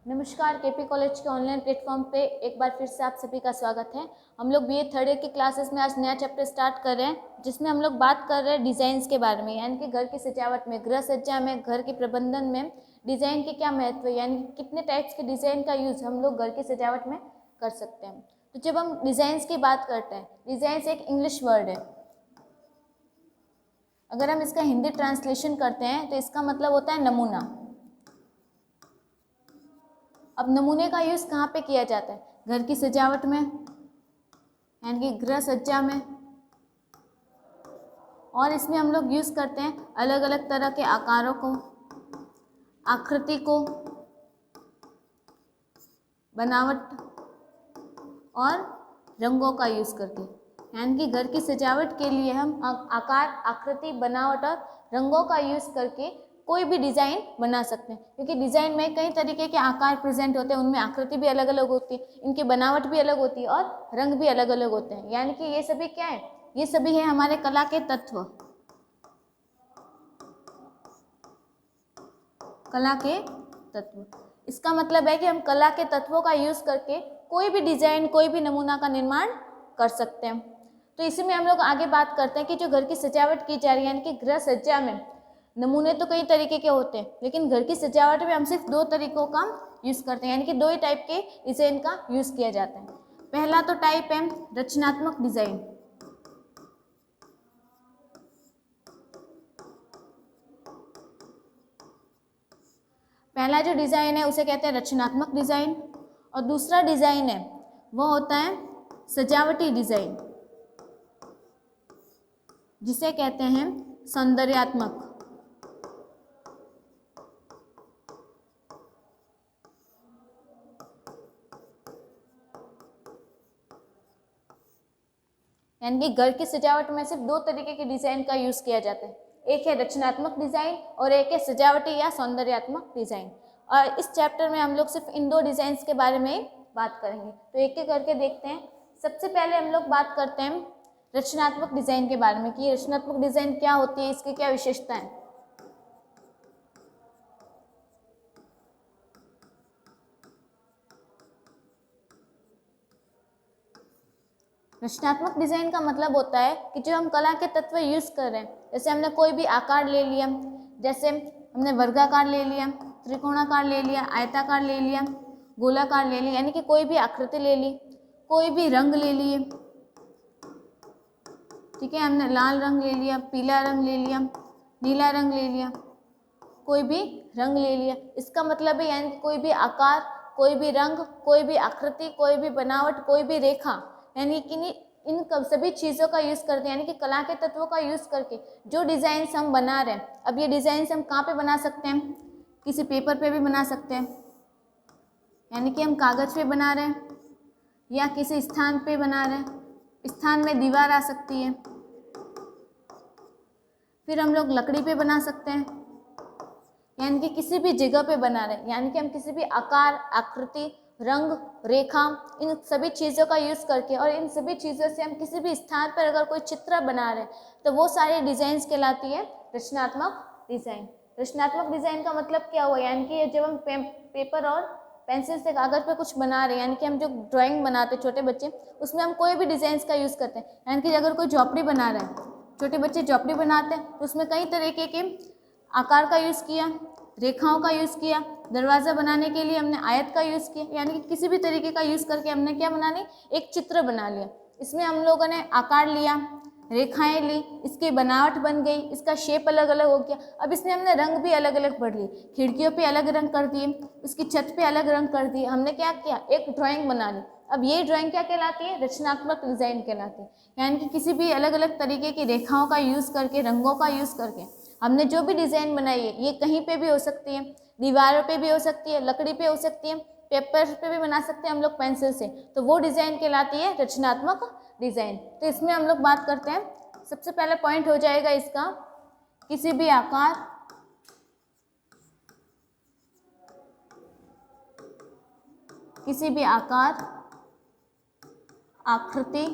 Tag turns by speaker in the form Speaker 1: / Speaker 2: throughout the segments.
Speaker 1: नमस्कार, KP college के online platform पे एक बार फिर से आप सभी का स्वागत है। हम लोग बीए थर्ड ईयर की क्लासेस में आज नया चैप्टर स्टार्ट कर रहे हैं, जिसमें हम लोग बात कर रहे हैं डिज़ाइंस के बारे में, यानी कि घर की सजावट में, गृह सज्जा में, घर के प्रबंधन में डिज़ाइन के क्या महत्व है, यानी कि कितने टाइप्स के डिज़ाइन का यूज़ हम लोग घर की सजावट में कर सकते हैं। तो जब हम डिज़ाइंस की बात करते हैं, डिज़ाइंस एक इंग्लिश वर्ड है। अगर हम इसका हिंदी ट्रांसलेशन करते हैं तो इसका मतलब होता है नमूना। अब नमूने का यूज़ कहाँ पे किया जाता है? घर की सजावट में, यानी कि गृह सज्जा में, और इसमें हम लोग यूज़ करते हैं अलग अलग तरह के आकारों को, आकृति को, बनावट और रंगों का यूज़ करके, यानी कि घर की सजावट के लिए हम आकार, आकृति, बनावट और रंगों का यूज़ करके कोई भी डिज़ाइन बना सकते हैं। क्योंकि डिज़ाइन में कई तरीके के आकार प्रेजेंट होते हैं, उनमें आकृति भी अलग अलग होती है, इनकी बनावट भी अलग होती है और रंग भी अलग अलग होते हैं। यानी कि ये सभी क्या है? ये सभी है हमारे कला के तत्व, कला के तत्व। इसका मतलब है कि हम कला के तत्वों का यूज़ करके कोई भी डिज़ाइन, कोई भी नमूना का निर्माण कर सकते हैं। तो इसी में हम लोग आगे बात करते हैं कि जो घर की सजावट की जा रही है, यानी कि गृह सज्जा में नमूने तो कई तरीके के होते हैं, लेकिन घर की सजावट में हम सिर्फ दो तरीकों का यूज़ करते हैं, यानी कि दो ही टाइप के डिज़ाइन का यूज़ किया जाता है। पहला तो टाइप है रचनात्मक डिज़ाइन। पहला जो डिज़ाइन है उसे कहते हैं रचनात्मक डिज़ाइन, और दूसरा डिज़ाइन है वो होता है सजावटी डिज़ाइन, जिसे कहते हैं सौंदर्यात्मक। यानी कि घर की सजावट में सिर्फ दो तरीके के डिज़ाइन का यूज़ किया जाता है, एक है रचनात्मक डिज़ाइन और एक है सजावटी या सौंदर्यात्मक डिज़ाइन। और इस चैप्टर में हम लोग सिर्फ इन दो डिज़ाइंस के बारे में बात करेंगे। तो एक एक करके देखते हैं। सबसे पहले हम लोग बात करते हैं रचनात्मक डिज़ाइन के बारे में कि रचनात्मक डिज़ाइन क्या होती है, इसकी क्या विशेषता है। रचनात्मक डिज़ाइन का मतलब होता है कि जो हम कला के तत्व यूज़ कर रहे हैं, जैसे हमने कोई भी आकार ले लिया, जैसे हमने वर्गाकार ले लिया, त्रिकोणाकार ले लिया, आयताकार ले लिया, गोलाकार ले लिया, यानी कि कोई भी आकृति ले ली, कोई भी रंग ले लिए, ठीक है, हमने लाल रंग ले लिया, पीला रंग ले लिया, नीला रंग ले लिया, कोई भी रंग ले लिया। इसका मतलब है यानी कि कोई भी आकार, कोई भी रंग, कोई भी आकृति, कोई भी बनावट, कोई भी रेखा, यानी कि इन सभी चीज़ों का यूज़ करके, यानी कि कला के तत्वों का यूज़ करके जो डिज़ाइंस हम बना रहे हैं। अब ये डिज़ाइंस हम कहाँ पे बना सकते हैं? किसी पेपर पे भी बना सकते हैं, यानी कि हम कागज़ पे बना रहे हैं, या किसी स्थान पे बना रहे हैं, स्थान में दीवार आ सकती है। फिर हम लोग लकड़ी पे बना सकते हैं, यानी कि किसी भी जगह पे बना रहे हैं, यानी कि हम किसी भी आकार, आकृति, रंग, रेखा, इन सभी चीज़ों का यूज़ करके और इन सभी चीज़ों से हम किसी भी स्थान पर अगर कोई चित्र बना रहे हैं तो वो सारे डिज़ाइंस कहलाती है रचनात्मक डिज़ाइन। रचनात्मक डिज़ाइन का मतलब क्या हुआ? यानी कि जब हम पेपर और पेंसिल से कागज़ पर कुछ बना रहे हैं, यानी कि हम जो ड्राइंग बनाते हैं छोटे बच्चे, उसमें हम कोई भी डिज़ाइंस का यूज़ करते हैं। यानी कि अगर कोई झोपड़ी बना रहा है, छोटे बच्चे झोपड़ी बनाते हैं तो उसमें कई तरीके के आकार का यूज़ किया, रेखाओं का यूज़ किया, दरवाज़ा बनाने के लिए हमने आयत का यूज़ किया, यानी कि किसी भी तरीके का यूज़ करके हमने क्या बना ली? एक चित्र बना लिया। इसमें हम लोगों ने आकार लिया, रेखाएं ली, इसकी बनावट बन गई, इसका शेप अलग अलग हो गया। अब इसमें हमने रंग भी अलग अलग भर लिए, खिड़कियों पे अलग रंग कर दिए, उसकी छत पे अलग रंग कर दिए। हमने क्या किया? एक ड्राइंग बना ली। अब ये ड्राइंग क्या कहलाती है? रचनात्मक डिज़ाइन कहलाती है। यानी कि किसी भी अलग अलग तरीके की रेखाओं का यूज़ करके, रंगों का यूज़ करके हमने जो भी डिज़ाइन बनाई है, ये कहीं पे भी हो सकती है, दीवारों पे भी हो सकती है, लकड़ी पे हो सकती है, पेपर पे भी बना सकते हैं हम लोग पेंसिल से, तो वो डिज़ाइन कहलाती है रचनात्मक डिज़ाइन। तो इसमें हम लोग बात करते हैं, सबसे पहला पॉइंट हो जाएगा इसका, किसी भी आकार, किसी भी आकार, आकृति,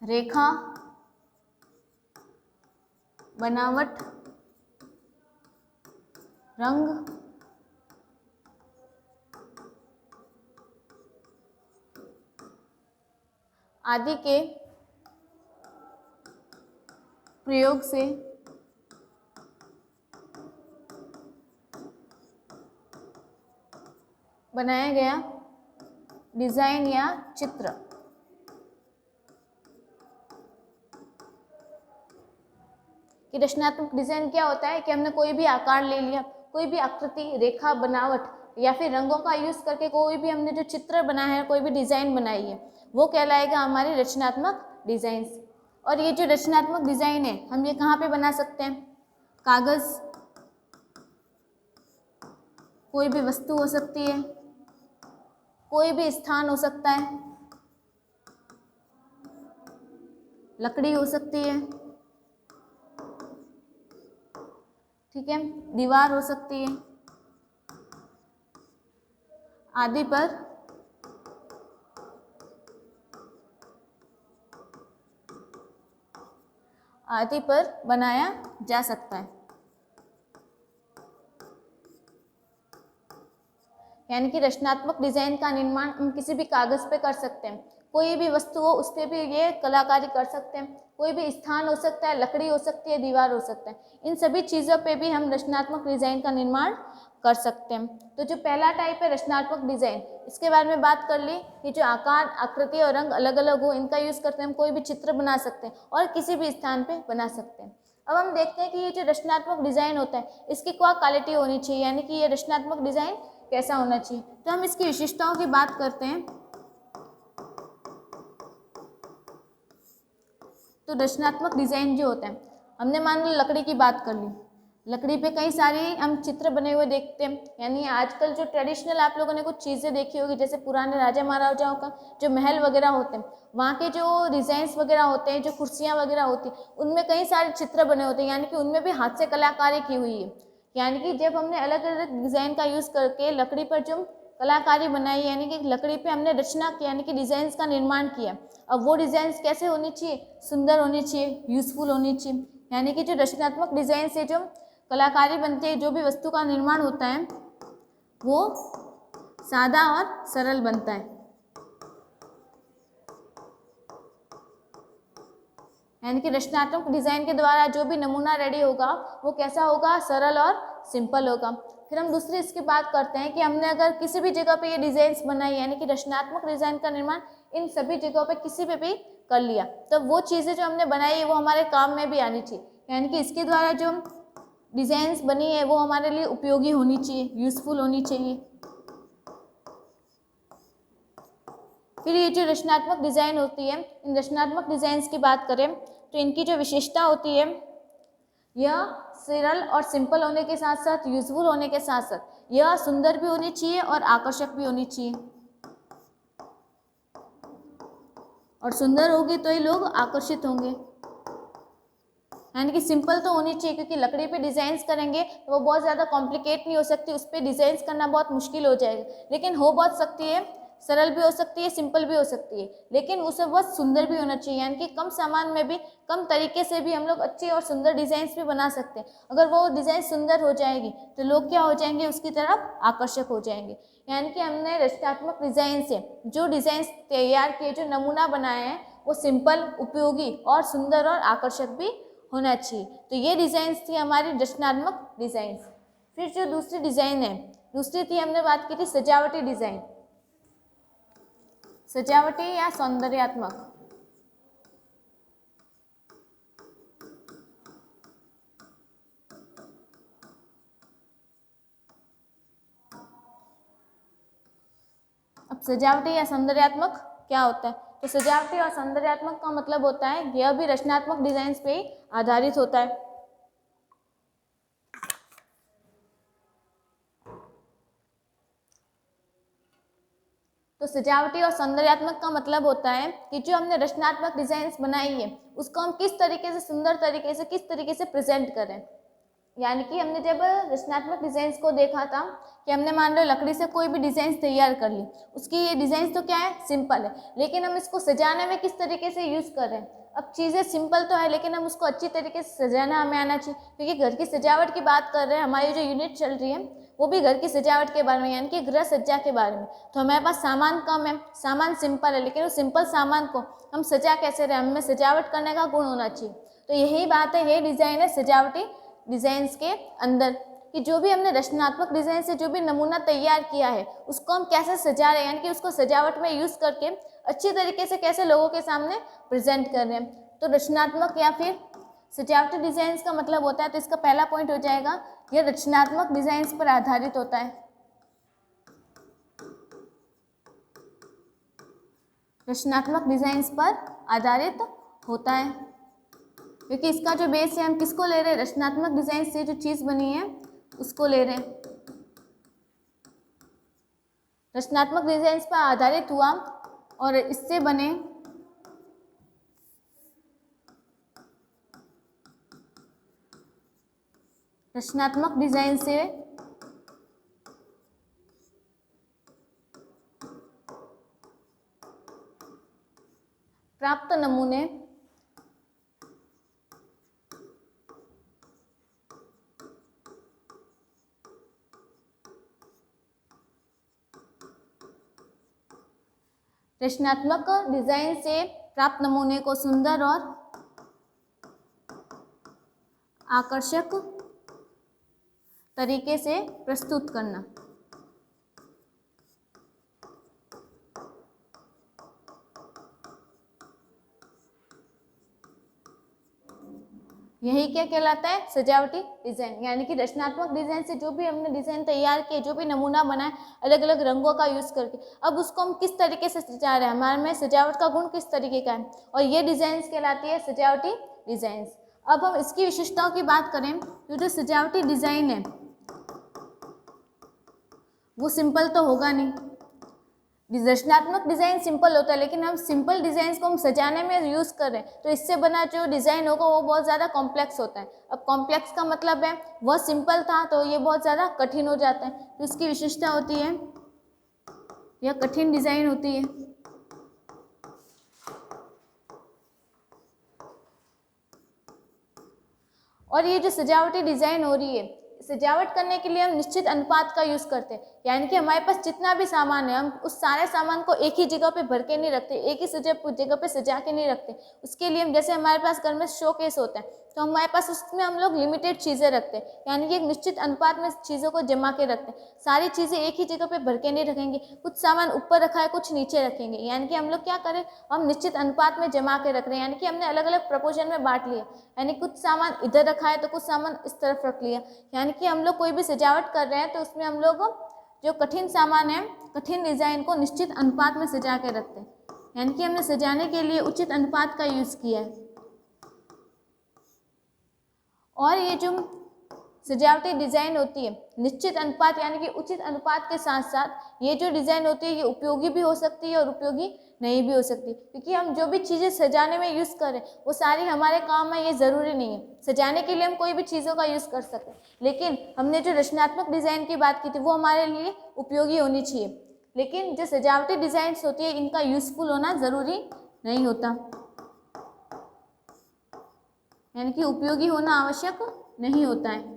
Speaker 1: रेखा, बनावट, रंग आदि के प्रयोग से बनाया गया डिजाइन या चित्र कि रचनात्मक डिजाइन क्या होता है कि हमने कोई भी आकार ले लिया, कोई भी आकृति, रेखा, बनावट या फिर रंगों का यूज करके कोई भी हमने जो चित्र बनाया है, कोई भी डिजाइन बनाई है, वो कहलाएगा हमारी रचनात्मक डिजाइन। और ये जो रचनात्मक डिजाइन है हम ये कहाँ पे बना सकते हैं? कागज, कोई भी वस्तु हो सकती है, कोई भी स्थान हो सकता है, लकड़ी हो सकती है, ठीक है, दीवार हो सकती है, आदि पर बनाया जा सकता है। यानी कि रचनात्मक डिजाइन का निर्माण हम किसी भी कागज पे कर सकते हैं, कोई भी वस्तु हो उस पर भी ये कलाकारी कर सकते हैं, कोई भी स्थान हो सकता है, लकड़ी हो सकती है, दीवार हो सकता है, इन सभी चीज़ों पे भी हम रचनात्मक डिजाइन का निर्माण कर सकते हैं। तो जो पहला टाइप है रचनात्मक डिजाइन, इसके बारे में बात कर ली कि जो आकार, आकृति और रंग अलग अलग हो, इनका यूज़ करते हैं हम कोई भी चित्र बना सकते हैं और किसी भी स्थान पे बना सकते हैं। अब हम देखते हैं कि ये जो रचनात्मक डिजाइन होता है इसकी क्या क्वालिटी होनी चाहिए, यानी कि ये रचनात्मक डिजाइन कैसा होना चाहिए। तो हम इसकी विशेषताओं की बात करते हैं। तो रचनात्मक डिजाइन जो होता है, हमने मान लो लकड़ी की बात कर ली, लकड़ी पे कई सारे हम चित्र बने हुए देखते हैं। यानी आजकल जो ट्रेडिशनल आप लोगों ने कुछ चीज़ें देखी होगी, जैसे पुराने राजा महाराजाओं का जो महल वगैरह होते हैं, वहाँ के जो डिज़ाइंस वगैरह होते हैं, जो कुर्सियाँ वगैरह होती हैं, उनमें कई सारे चित्र बने होते हैं, यानी कि उनमें भी हाथ से कलाकारी की हुई है। यानी कि जब हमने अलग अलग डिज़ाइन का यूज़ करके लकड़ी पर जो कलाकारी बनाई, यानी कि लकड़ी पे हमने रचना की, यानी कि डिज़ाइंस का निर्माण किया। अब वो डिज़ाइंस कैसे होनी चाहिए? सुंदर होनी चाहिए, यूज़फुल होनी चाहिए। यानी कि जो रचनात्मक डिज़ाइन से जो कलाकारी बनती है, जो भी वस्तु का निर्माण होता है वो सादा और सरल बनता है। यानी कि रचनात्मक डिज़ाइन के द्वारा जो भी नमूना रेडी होगा वो कैसा होगा? सरल और सिंपल होगा। फिर हम दूसरी इसकी बात करते हैं कि हमने अगर किसी भी जगह पे ये डिज़ाइंस बनाई, यानी कि रचनात्मक डिज़ाइन का निर्माण इन सभी जगहों पे किसी पे भी कर लिया, तो वो चीज़ें जो हमने बनाई है वो हमारे काम में भी आनी चाहिए। यानी कि इसके द्वारा जो डिज़ाइंस बनी है वो हमारे लिए उपयोगी होनी चाहिए, यूज़फुल होनी चाहिए। फिर ये जो रचनात्मक डिज़ाइन होती है, इन रचनात्मक डिज़ाइंस की बात करें तो इनकी जो विशेषता होती है, यह सरल और सिंपल होने के साथ साथ, यूज़फुल होने के साथ साथ यह सुंदर भी होनी चाहिए और आकर्षक भी होनी चाहिए। और सुंदर होगी तो ही लोग आकर्षित होंगे। यानी कि सिंपल तो होनी चाहिए, क्योंकि लकड़ी पे डिज़ाइंस करेंगे तो वो बहुत ज़्यादा कॉम्प्लिकेट नहीं हो सकती, उस पर डिज़ाइंस करना बहुत मुश्किल हो जाएगा। लेकिन हो बहुत सकती है, सरल भी हो सकती है, सिंपल भी हो सकती है, लेकिन उसे बहुत सुंदर भी होना चाहिए। यानी कि कम सामान में भी, कम तरीके से भी हम लोग अच्छे और सुंदर डिज़ाइंस भी बना सकते हैं। अगर वो डिज़ाइन सुंदर हो जाएगी तो लोग क्या हो जाएंगे? उसकी तरफ आकर्षक हो जाएंगे। यानी कि हमने रचनात्मक डिज़ाइन से जो डिज़ाइंस तैयार किए, जो नमूना बनाए हैं, वो सिंपल, उपयोगी और सुंदर और आकर्षक भी होना चाहिए। तो ये डिज़ाइंस थी हमारी रचनात्मक डिज़ाइंस। फिर जो दूसरी डिज़ाइन है, दूसरी थी, हमने बात की थी सजावटी डिज़ाइन, सजावटी या सौंदर्यात्मक। अब सजावटी या सौंदर्यात्मक क्या होता है? तो सजावटी और सौंदर्यात्मक का मतलब होता है यह भी रचनात्मक डिजाइन्स पे ही आधारित होता है। तो सजावटी और सौंदर्यात्मक का मतलब होता है कि जो हमने रचनात्मक डिजाइन्स बनाई है उसको हम किस तरीके से, सुंदर तरीके से, किस तरीके से प्रेजेंट करें। यानी कि हमने जब रचनात्मक डिजाइंस को देखा था कि हमने मान लो लकड़ी से कोई भी डिजाइन तैयार कर ली, उसकी ये डिजाइन तो क्या है? सिंपल है, लेकिन हम इसको सजाने में किस तरीके से यूज़ कर रहे हैं। अब चीज़ें सिंपल तो है लेकिन हम उसको अच्छी तरीके से सजाना हमें आना चाहिए, क्योंकि घर की सजावट की बात कर रहे हैं, हमारी जो यूनिट चल रही है वो भी घर की सजावट के बारे में, यानी कि गृह सज्जा के बारे में। तो हमारे पास सामान कम है, सामान सिंपल है, लेकिन उस सिंपल सामान को हम सजा कैसे रहे, हमें सजावट करने का गुण होना चाहिए। तो यही बात है, यही डिज़ाइन है सजावटी डिज़ाइंस के अंदर, कि जो भी हमने रचनात्मक डिज़ाइन से जो भी नमूना तैयार किया है उसको हम कैसे सजा रहे हैं, यानी कि उसको सजावट में यूज़ करके अच्छी तरीके से कैसे लोगों के सामने प्रेजेंट कर रहे हैं। तो रचनात्मक या फिर सजावटी डिज़ाइंस का मतलब होता है, तो इसका पहला पॉइंट हो जाएगा, यह रचनात्मक डिज़ाइंस पर आधारित होता है। रचनात्मक डिज़ाइंस पर आधारित होता है, क्योंकि इसका जो बेस है, हम किसको ले रहे हैं, रचनात्मक डिज़ाइन से जो चीज़ बनी है उसको ले रहे हैं। रचनात्मक डिज़ाइंस पर आधारित हुआ और इससे बने रचनात्मक डिज़ाइन से प्राप्त नमूने रचनात्मक डिज़ाइन से प्राप्त नमूने को सुंदर और आकर्षक तरीके से प्रस्तुत करना। यही क्या कहलाता है, सजावटी डिज़ाइन। यानी कि रचनात्मक डिज़ाइन से जो भी हमने डिज़ाइन तैयार किए, जो भी नमूना बनाए अलग अलग रंगों का यूज़ करके, अब उसको हम किस तरीके से सजा रहे हैं, हमारे में सजावट का गुण किस तरीके का है, और ये डिज़ाइंस कहलाती है सजावटी डिज़ाइंस। अब हम इसकी विशेषताओं की बात करें तो जो सजावटी डिज़ाइन है वो सिंपल तो होगा नहीं। रचनात्मक डिज़ाइन सिंपल होता है, लेकिन हम सिंपल डिज़ाइंस को हम सजाने में यूज़ कर रहे हैं तो इससे बना जो डिज़ाइन होगा वो बहुत ज़्यादा कॉम्प्लेक्स होता है। अब कॉम्प्लेक्स का मतलब है वह सिंपल था तो ये बहुत ज़्यादा कठिन हो जाता है, तो इसकी विशेषता होती है यह कठिन डिज़ाइन होती है। और ये जो सजावटी डिज़ाइन हो रही है, सजावट करने के लिए हम निश्चित अनुपात का यूज़ करते हैं, यानी कि हमारे पास जितना भी सामान है हम उस सारे सामान को एक ही जगह पे भर के नहीं रखते, एक ही जगह पे सजा के नहीं रखते। उसके लिए हम, जैसे हमारे पास घर में शो केस होता है तो हमारे पास उसमें हम लोग लिमिटेड चीज़ें रखते हैं, यानी कि एक निश्चित अनुपात में चीज़ों को जमा के रखते हैं। सारी चीज़ें एक ही जगह पे भर के नहीं रखेंगे, कुछ सामान ऊपर रखा है कुछ नीचे रखेंगे, यानी कि हम लोग क्या करें, हम निश्चित अनुपात में जमा के रख रहे हैं, यानी कि हमने अलग अलग प्रपोर्शन में बांट लिया, यानी कुछ सामान इधर रखा है तो कुछ सामान इस तरफ रख लिया। यानी कि हम लोग कोई भी सजावट कर रहे हैं तो उसमें हम लोग जो कठिन सामान है, कठिन डिज़ाइन को निश्चित अनुपात में सजा के रखते हैं, यानी कि हमने सजाने के लिए उचित अनुपात का यूज़ किया है। और ये जो सजावटी डिज़ाइन होती है निश्चित अनुपात यानी कि उचित अनुपात के साथ साथ ये जो डिज़ाइन होती है ये उपयोगी भी हो सकती है और उपयोगी नहीं भी हो सकती, क्योंकि हम जो भी चीज़ें सजाने में यूज़ करें वो सारी हमारे काम में, ये ज़रूरी नहीं है। सजाने के लिए हम कोई भी चीज़ों का यूज़ कर सकते हैं, लेकिन हमने जो रचनात्मक डिज़ाइन की बात की थी वो हमारे लिए उपयोगी होनी चाहिए, लेकिन जो सजावटी डिज़ाइंस होती है इनका यूज़फुल होना ज़रूरी नहीं होता, यानी कि उपयोगी होना आवश्यक नहीं होता है।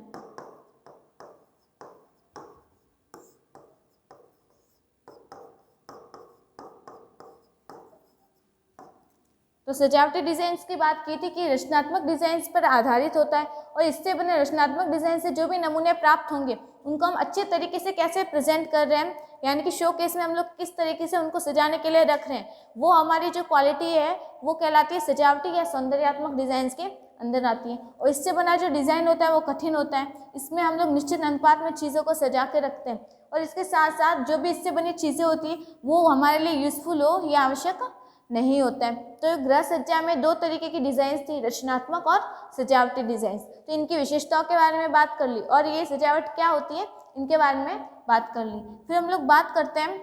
Speaker 1: तो सजावटी डिज़ाइंस की बात की थी कि रचनात्मक डिज़ाइंस पर आधारित होता है, और इससे बने रचनात्मक डिज़ाइन से जो भी नमूने प्राप्त होंगे उनको हम अच्छे तरीके से कैसे प्रेजेंट कर रहे हैं, यानी कि शो केस में हम लोग किस तरीके से उनको सजाने के लिए रख रहे हैं, वो हमारी जो क्वालिटी है वो कहलाती है सजावटी या सौंदर्यात्मक डिज़ाइंस के अंदर आती है। और इससे बना जो डिज़ाइन होता है वो कठिन होता है, इसमें हम लोग निश्चित अनुपात में चीज़ों को सजा के रखते हैं, और इसके साथ साथ जो भी इससे बनी चीज़ें होती हैं वो हमारे लिए यूज़फुल हो ये आवश्यक नहीं होता है। तो गृह सज्जा में दो तरीके की डिज़ाइंस थी, रचनात्मक और सजावटी डिज़ाइंस। तो इनकी विशेषताओं के बारे में बात कर ली और ये सजावट क्या होती है इनके बारे में बात कर ली। फिर हम लोग बात करते हैं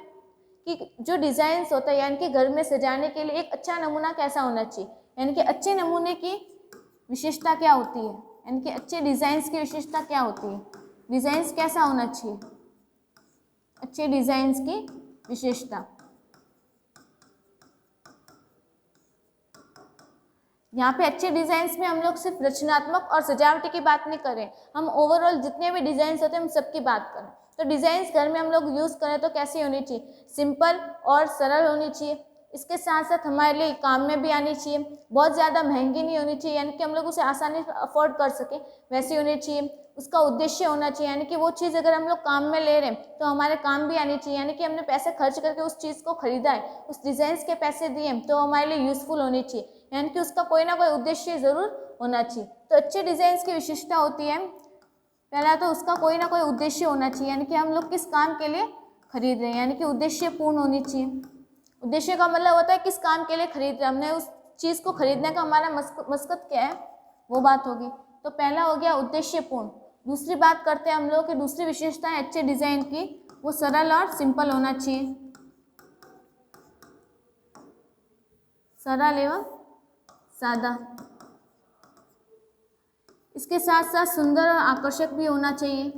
Speaker 1: कि जो डिज़ाइंस होता है यानी कि घर में सजाने के लिए एक अच्छा नमूना कैसा होना चाहिए, यानी कि अच्छे नमूने की विशेषता क्या होती है, यानी कि अच्छे डिज़ाइंस की विशेषता क्या होती है, डिज़ाइंस कैसा होना चाहिए, अच्छे डिज़ाइंस की विशेषता। यहाँ पे अच्छे डिज़ाइंस में हम लोग सिर्फ रचनात्मक और सजावटी की बात नहीं करें, हम ओवरऑल जितने भी डिज़ाइंस होते हैं हम सबकी बात करें। तो डिज़ाइंस घर में हम लोग यूज़ करें तो कैसी होनी चाहिए, सिंपल और सरल होनी चाहिए। इसके साथ साथ हमारे लिए काम में भी आनी चाहिए, बहुत ज़्यादा महंगी नहीं होनी चाहिए, यानी कि हम लोग उसे आसानी से अफोर्ड कर सकें वैसी होनी चाहिए। उसका उद्देश्य होना चाहिए, यानी कि वो चीज़ अगर हम लोग काम में ले रहे हैं तो हमारे काम भी आनी चाहिए, यानी कि हमने पैसे खर्च करके उस चीज़ को खरीदा है, उस डिज़ाइंस के पैसे दिए तो हमारे लिए यूज़फुल होनी चाहिए, यानी कि उसका कोई ना कोई उद्देश्य ज़रूर होना चाहिए। तो अच्छे डिज़ाइंस की विशेषता होती है, पहला तो उसका कोई ना कोई उद्देश्य होना चाहिए, यानी कि हम लोग किस काम के लिए खरीद रहे हैं, यानी कि उद्देश्य पूर्ण होनी चाहिए। उद्देश्य का मतलब होता है किस काम के लिए खरीद रहे हैं, हमने उस चीज़ को खरीदने का हमारा मकसद क्या है, वो बात होगी। तो पहला हो गया उद्देश्य पूर्ण। दूसरी बात करते हैं हम लोग कि दूसरी विशेषता है अच्छे डिज़ाइन की, वो सरल और सिंपल होना चाहिए, सरल एवं सादा। इसके साथ साथ सुंदर और आकर्षक भी होना चाहिए।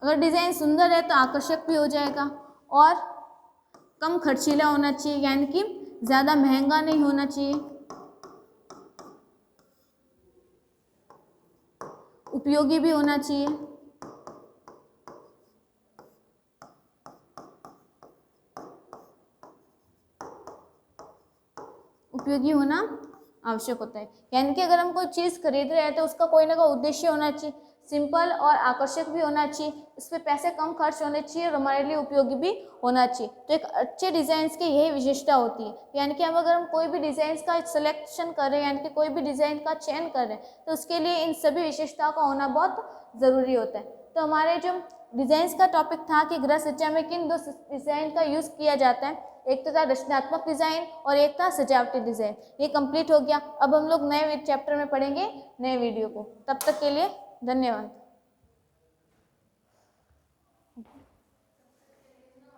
Speaker 1: अगर डिज़ाइन सुंदर है तो आकर्षक भी हो जाएगा, और कम खर्चीला होना चाहिए, यानी कि ज़्यादा महंगा नहीं होना चाहिए, उपयोगी भी होना चाहिए। उपयोगी होना आवश्यक होता है, यानी कि अगर हम कोई चीज़ खरीद रहे हैं तो उसका कोई ना कोई उद्देश्य होना चाहिए, सिंपल और आकर्षक भी होना चाहिए, इस पर पैसे कम खर्च होने चाहिए और हमारे लिए उपयोगी भी होना चाहिए। तो एक अच्छे डिज़ाइंस की यही विशेषता होती है, यानी कि हम अगर हम कोई भी डिज़ाइंस का सिलेक्शन कर रहे हैं, यानी कि कोई भी डिज़ाइन का चयन कर रहे हैं, तो उसके लिए इन सभी विशेषताओं का होना बहुत ज़रूरी होता है। तो हमारे जो डिज़ाइंस का टॉपिक था कि गृह सज्जा में किन दो डिज़ाइन का यूज़ किया जाता है, एक तो था रचनात्मक डिज़ाइन और एक था सजावटी डिज़ाइन, ये कंप्लीट हो गया। अब हम लोग नए चैप्टर में पढ़ेंगे नए वीडियो को, तब तक के लिए धन्यवाद।